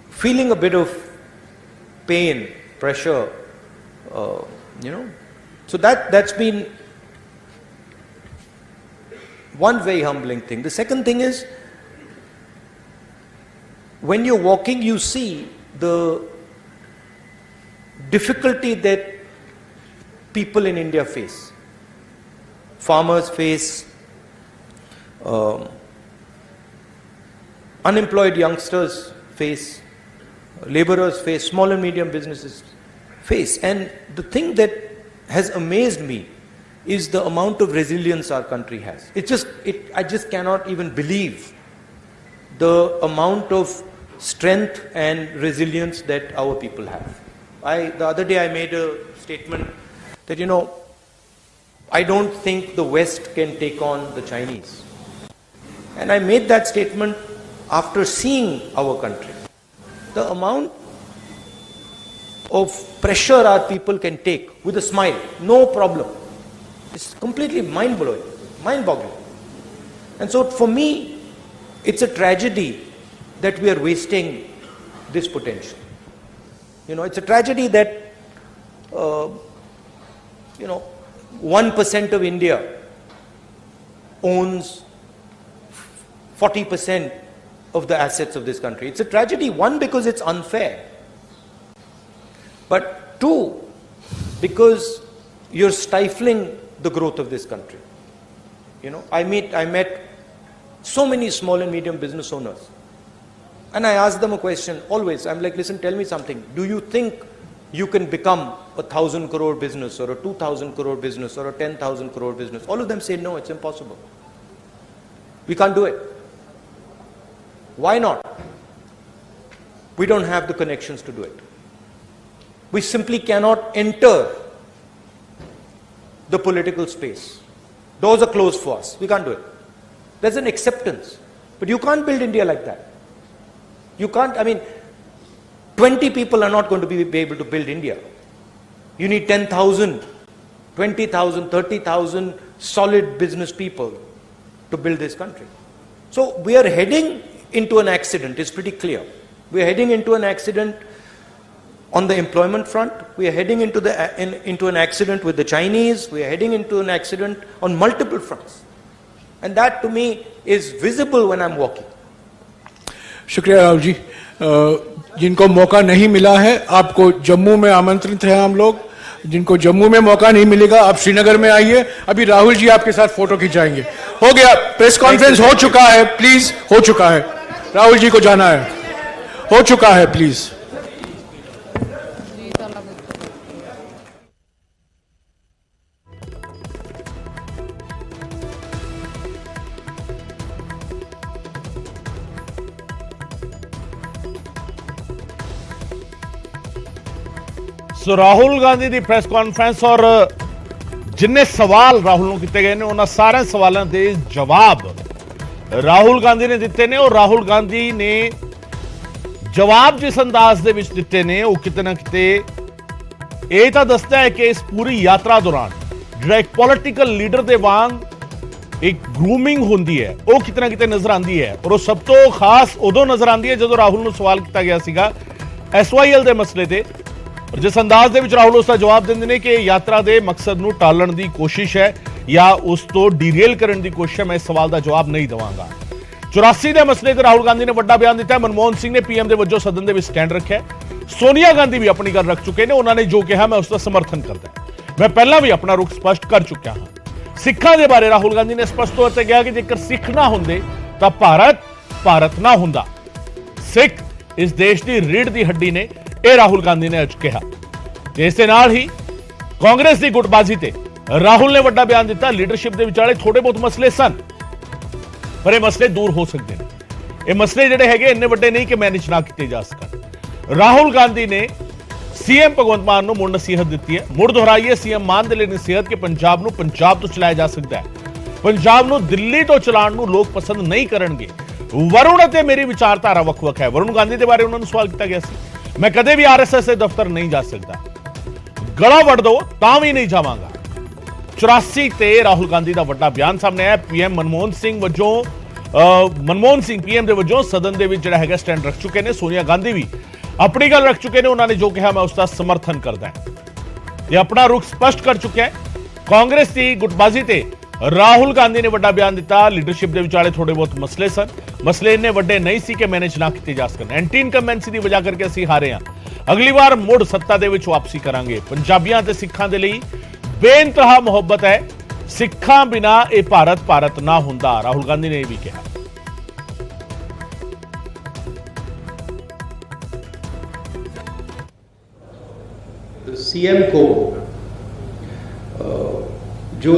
feeling a bit of pain, pressure, so that's been one very humbling thing. The second thing is, when you're walking, you see the difficulty that people in India face. Farmers face, unemployed youngsters face, laborers face, small and medium businesses face. And the thing that has amazed me is the amount of resilience our country has. I just cannot even believe the amount of strength and resilience that our people have. The other day I made a statement that, I don't think the West can take on the Chinese. And I made that statement after seeing our country. The amount of pressure our people can take with a smile, no problem. It's completely mind-blowing, mind-boggling. And so for me, it's a tragedy that we are wasting this potential. It's a tragedy that, 1% of India owns 40% of the assets of this country. It's a tragedy, one, because it's unfair. But two, because you're stifling the growth of this country. You know, I met so many small and medium business owners, and I asked them a question always. I'm like, listen, tell me something. Do you think you can become a 1,000 crore business or a 2,000 crore business or a 10,000 crore business? All of them say, no, it's impossible. We can't do it. Why not? We don't have the connections to do it. We simply cannot enter the political space. Doors are closed for us. We can't do it. There's an acceptance. But you can't build India like that. You can't, 20 people are not going to be able to build India. You need 10,000, 20,000, 30,000 solid business people to build this country. So we are heading into an accident. It's pretty clear. We are heading into an accident on the employment front. We are heading into an accident with the Chinese. We are heading into an accident on multiple fronts. And that to me is visible when I'm walking. शुक्रिया राहुल जी। जिनको मौका नहीं मिला है, आपको जम्मू में आमंत्रित हैं हम लोग। जिनको जम्मू में मौका नहीं मिलेगा, आप श्रीनगर में आइए। अभी राहुल जी आपके साथ फोटो खिंचाएंगे। हो गया, प्रेस कॉन्फ्रेंस हो चुका है, प्लीज, हो चुका है। राहुल जी को जाना है, हो चुका है, प्लीज। सो राहुल गांधी की प्रेस कॉन्फ्रेंस और जिन्ने सवाल राहुल ਨੂੰ ਕੀਤੇ ਗਏ ਨੇ ਉਹਨਾਂ ਸਾਰੇ ਸਵਾਲਾਂ ਦੇ ਜਵਾਬ ਰਾਹੁਲ ਗਾਂਧੀ ਨੇ ਦਿੱਤੇ ਨੇ ਔਰ ਰਾਹੁਲ ਗਾਂਧੀ ਨੇ ਜਵਾਬ ਜਿਸ ਅੰਦਾਜ਼ ਦੇ ਵਿੱਚ ਦਿੱਤੇ ਨੇ ਉਹ ਕਿਤੇ ਨਾ ਕਿਤੇ ਇਹ ਤਾਂ ਦੱਸਦਾ ਹੈ ਕਿ ਇਸ ਪੂਰੀ ਯਾਤਰਾ ਦੌਰਾਨ ਜਿਹੜਾ ਇੱਕ ਪੋਲਿਟੀਕਲ ਲੀਡਰ ਦੇ ਵਾਂਗ ਇੱਕ ਗਰੂਮਿੰਗ ਹੁੰਦੀ ਹੈ ਉਹ ਕਿਤੇ ਨਾ ਕਿਤੇ ਨਜ਼ਰ ਆਉਂਦੀ ਹੈ ਔਰ ਉਹ ਸਭ ਤੋਂ ਖਾਸ ਉਦੋਂ ਨਜ਼ਰ ਆਉਂਦੀ ਹੈ ਜਦੋਂ ਰਾਹੁਲ ਨੂੰ ਸਵਾਲ ਕੀਤਾ ਗਿਆ ਸੀਗਾ SYL ਦੇ ਮਸਲੇ ਤੇ और जिस अंदाज ਦੇ ਵਿੱਚ ਰਾਹੁਲ उसका जवाब ਦਿੰਦੇ ਨੇ ਕਿ ਯਾਤਰਾ ਦੇ ਮਕਸਦ ਨੂੰ ਟਾਲਣ ਦੀ ਕੋਸ਼ਿਸ਼ ਹੈ ਜਾਂ ਉਸ ਤੋਂ ਡੀਰੇਲ ਕਰਨ ਦੀ ਕੋਸ਼ਿਸ਼ ਹੈ। ਮੈਂ ਇਸ ਸਵਾਲ ਦਾ ਜਵਾਬ ਨਹੀਂ ਦਵਾਂਗਾ। 84 ਦੇ ਮਸਲੇ ਤੇ ਰਾਹੁਲ ਗਾਂਧੀ ਨੇ ਵੱਡਾ ਬਿਆਨ ਦਿੱਤਾ ਹੈ। ਮਨਮੋਹਨ ਸਿੰਘ ਨੇ PM ਦੇ ਵਜੋਂ ਸਦਨ ਦੇ ਵਿੱਚ ਸਟੈਂਡ ਰੱਖਿਆ ਹੈ। ਸੋਨੀਆ ਗਾਂਧੀ ਵੀ ਆਪਣੀ ਗੱਲ ਰੱਖ ਚੁੱਕੇ ਨੇ। ਉਹਨਾਂ ਨੇ ਜੋ ਕਿਹਾ ਮੈਂ ਉਸ ਦਾ ਸਮਰਥਨ ਕਰਦਾ। ਮੈਂ ਪਹਿਲਾਂ ਵੀ ਆਪਣਾ ਰੁਖ ਸਪਸ਼ਟ ਕਰ ਚੁੱਕਿਆ ਹਾਂ। ਸਿੱਖਾਂ ਦੇ ਬਾਰੇ ਰਾਹੁਲ ਗਾਂਧੀ ਨੇ ਸਪਸ਼ਟ ਤੌਰ ਤੇ ਕਿਹਾ ਕਿ ਜੇਕਰ ਸਿੱਖ ਨਾ ਹੁੰਦੇ ਤਾਂ ਭਾਰਤ ਨਾ ਹੁੰਦਾ। ਸਿੱਖ ਇਸ ਦੇਸ਼ ਦੀ ਰੀੜ੍ਹ ਦੀ ਹੱਡੀ ਨੇ, ਇਹ ਰਾਹੁਲ ਗਾਂਧੀ ਨੇ ਅੱਜ ਕਿਹਾ। ਇਸ ਦੇ ਨਾਲ ਹੀ ਕਾਂਗਰਸ ਦੀ ਗੁੱਟਬਾਜ਼ੀ ਤੇ ਰਾਹੁਲ ਨੇ ਵੱਡਾ ਬਿਆਨ ਦਿੱਤਾ। ਲੀਡਰਸ਼ਿਪ ਦੇ ਵਿਚਾਲੇ ਥੋੜੇ ਬਹੁਤ ਮਸਲੇ ਸਨ ਪਰ ਇਹ ਮਸਲੇ ਦੂਰ ਹੋ ਸਕਦੇ ਨੇ। ਇਹ ਮਸਲੇ ਜਿਹੜੇ ਹੈਗੇ ਇੰਨੇ ਵੱਡੇ ਨਹੀਂ ਕਿ ਮੈਨੇਜ ਨਾ ਕੀਤੇ ਜਾ ਸਕਣ। ਰਾਹੁਲ ਗਾਂਧੀ ਨੇ CM ਭਗਵੰਤ ਮਾਨ ਨੂੰ ਮੁੜ ਨਸੀਹਤ ਦਿੱਤੀ ਹੈ। ਮੁੜ ਦੁਹਰਾਈ ਹੈ CM ਮਾਨ ਦੇ ਲਈ ਨਸੀਹਤ ਕਿ ਪੰਜਾਬ ਨੂੰ ਪੰਜਾਬ ਤੋਂ ਚਲਾਇਆ ਜਾ ਸਕਦਾ ਹੈ। ਪੰਜਾਬ ਨੂੰ ਦਿੱਲੀ ਤੋਂ ਚਲਾਉਣ ਨੂੰ ਲੋਕ ਪਸੰਦ ਨਹੀਂ ਕਰਨਗੇ। ਵਰੁਣ ਅਤੇ ਮੇਰੀ ਵਿਚਾਰਧਾਰਾ ਵੱਖ-ਵੱਖ ਹੈ। ਵਰੁਣ ਗਾਂਧੀ ਦੇ ਬਾਰੇ ਉਹਨਾਂ ਨੂੰ ਸਵਾਲ ਕੀਤਾ ਗਿਆ ਸੀ। ਮੈਂ ਕਦੇ ਵੀ RSS ਦੇ ਦਫ਼ਤਰ ਨਹੀਂ ਜਾ ਸਕਦਾ, ਗਲਾ ਵੜ ਦੋ ਤਾਂ ਵੀ ਨਹੀਂ ਜਾਵਾਂਗਾ। 84 ਤੇ ਰਾਹੁਲ ਗਾਂਧੀ ਦਾ ਵੱਡਾ ਬਿਆਨ ਸਾਹਮਣੇ ਆਇਆ। PM ਮਨਮੋਹਨ ਸਿੰਘ PM ਦੇ ਵਜੋਂ ਸਦਨ ਦੇ ਵਿੱਚ ਜਿਹੜਾ ਹੈਗਾ ਸਟੈਂਡ ਰੱਖ ਚੁੱਕੇ ਨੇ। ਸੋਨੀਆ ਗਾਂਧੀ ਵੀ ਆਪਣੀ ਗੱਲ ਰੱਖ ਚੁੱਕੇ ਨੇ। ਉਹਨਾਂ ਨੇ ਜੋ ਕਿਹਾ ਮੈਂ ਉਸ ਦਾ ਸਮਰਥਨ ਕਰਦਾ ਇਹ ਆਪਣਾ ਰੁਖ ਸਪਸ਼ਟ ਕਰ ਚੁੱਕਿਆ ਹੈ। ਕਾਂਗਰਸ ਦੀ ਗੁੱਟਬਾਜ਼ੀ ਤੇ ਰਾਹੁਲ ਗਾਂਧੀ ਨੇ ਵੱਡਾ ਬਿਆਨ ਦਿੱਤਾ। ਲੀਡਰਸ਼ਿਪ ਦੇ ਵਿਚਾਲੇ ਥੋੜੇ ਬਹੁਤ ਮਸਲੇ ਸਨ, ਮਸਲੇ ਇੰਨੇ ਵੱਡੇ ਨਹੀਂ ਸੀ ਕਿ ਮੈਨੇਜ ਨਾ ਕੀਤੇ ਜਾ ਸਕਣ। ਐਂਟੀ ਇਨਕੰਬੈਂਸੀ ਦੀ ਵਜ੍ਹਾ ਕਰਕੇ ਅਸੀਂ ਹਾਰੇ ਹਾਂ। ਅਗਲੀ ਵਾਰ ਮੁੜ ਸੱਤਾ ਦੇ ਵਿੱਚ ਵਾਪਸੀ ਕਰਾਂਗੇ। ਪੰਜਾਬੀਆਂ ਤੇ ਸਿੱਖਾਂ ਦੇ ਲਈ ਬੇਇੰਤਹਾ ਮੁਹੱਬਤ ਹੈ। ਸਿੱਖਾਂ ਬਿਨਾ ਇਹ ਭਾਰਤ ਨਾ ਹੁੰਦਾ। ਰਾਹੁਲ ਗਾਂਧੀ ਨੇ ਇਹ ਵੀ ਕਿਹਾ। CM को जो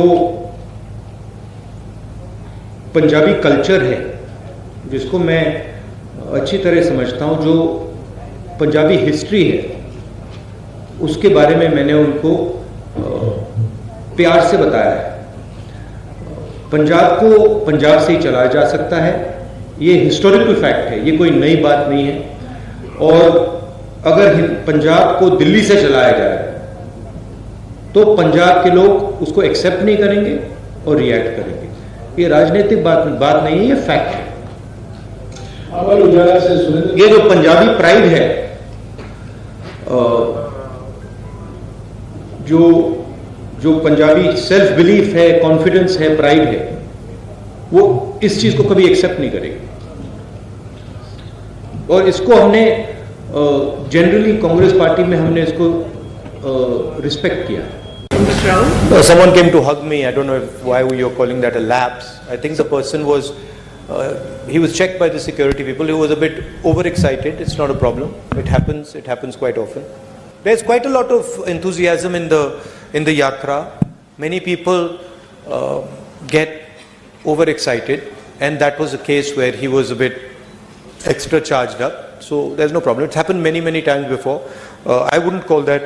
पंजाबी कल्चर है जिसको मैं अच्छी तरह समझता हूँ, जो पंजाबी हिस्ट्री है उसके बारे में मैंने उनको प्यार से बताया है। पंजाब को पंजाब से ही चलाया जा सकता है, ये हिस्टोरिकल फैक्ट है, ये कोई नई बात नहीं है। और अगर पंजाब को दिल्ली से चलाया जाए तो पंजाब के लोग उसको एक्सेप्ट नहीं करेंगे और रिएक्ट करेंगे। ये राजनीतिक बात नहीं है, ये फैक्ट है। ये जो पंजाबी प्राइड है, जो पंजाबी सेल्फ बिलीफ है, कॉन्फिडेंस है, प्राइड है, वो इस चीज को कभी एक्सेप्ट नहीं करेगी। और इसको हमने जनरली कांग्रेस पार्टी में हमने इसको रिस्पेक्ट किया। Rahul? Someone came to hug me. I don't know why you're calling that a lapse. I think the person was, he was checked by the security people. He was a bit overexcited. It's not a problem. It happens quite often. There's quite a lot of enthusiasm in the yatra. Many people get overexcited, and that was a case where he was a bit extra charged up. So there's no problem. It's happened many times before. I wouldn't call that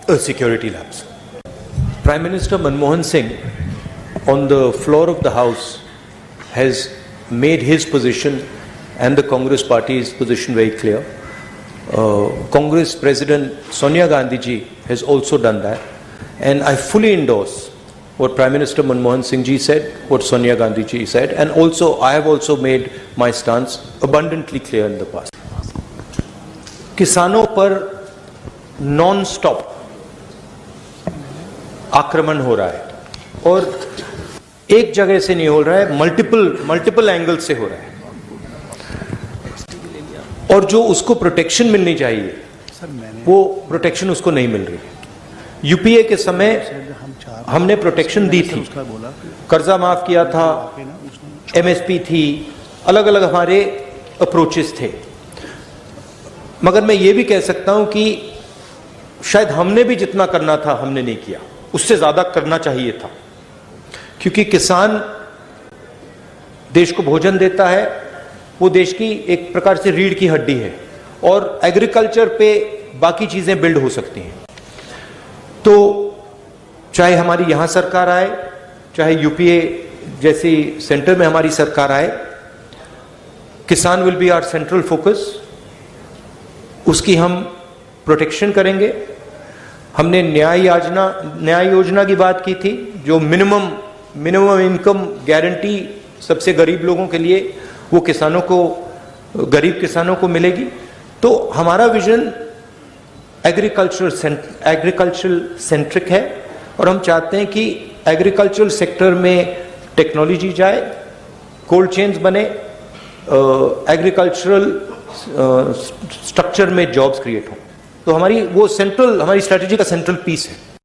a security lapse. Prime Minister Manmohan Singh, on the floor of the House, has made his position and the Congress party's position very clear. Congress President Sonia Gandhi ji has also done that, and I fully endorse what Prime Minister Manmohan Singh ji said, what Sonia Gandhi ji said, and also I have also made my stance abundantly clear in the past. किसानों पर नॉन स्टॉप आक्रमण हो रहा है, और एक जगह से नहीं हो रहा है, मल्टीपल एंगल से हो रहा है, और जो उसको प्रोटेक्शन मिलनी चाहिए वो प्रोटेक्शन उसको नहीं मिल रही है। यूपीए के समय हमने प्रोटेक्शन दी थी, कर्जा माफ किया था, एमएसपी थी, अलग अलग हमारे अप्रोचेस थे, मगर मैं ये भी कह सकता हूं कि शायद हमने भी जितना करना था हमने नहीं किया, उससे ज्यादा करना चाहिए था, क्योंकि किसान देश को भोजन देता है, वो देश की एक प्रकार से रीढ़ की हड्डी है, और एग्रीकल्चर पे बाकी चीजें बिल्ड हो सकती हैं। तो चाहे हमारी यहां सरकार आए, चाहे यूपीए जैसी सेंटर में हमारी सरकार आए, किसान will be our central focus, उसकी हम प्रोटेक्शन करेंगे। हमने न्याय योजना की बात की थी, जो मिनिमम इनकम गारंटी सबसे गरीब लोगों के लिए, वो किसानों को, गरीब किसानों को मिलेगी। तो हमारा विजन एग्रीकल्चरल सेंट्रिक है, और हम चाहते हैं कि एग्रीकल्चरल सेक्टर में टेक्नोलॉजी जाए, कोल्ड चेन्स बने, एग्रीकल्चरल स्ट्रक्चर में जॉब्स क्रिएट हो। तो हमारी स्ट्रेटेजी का सेंट्रल पीस है।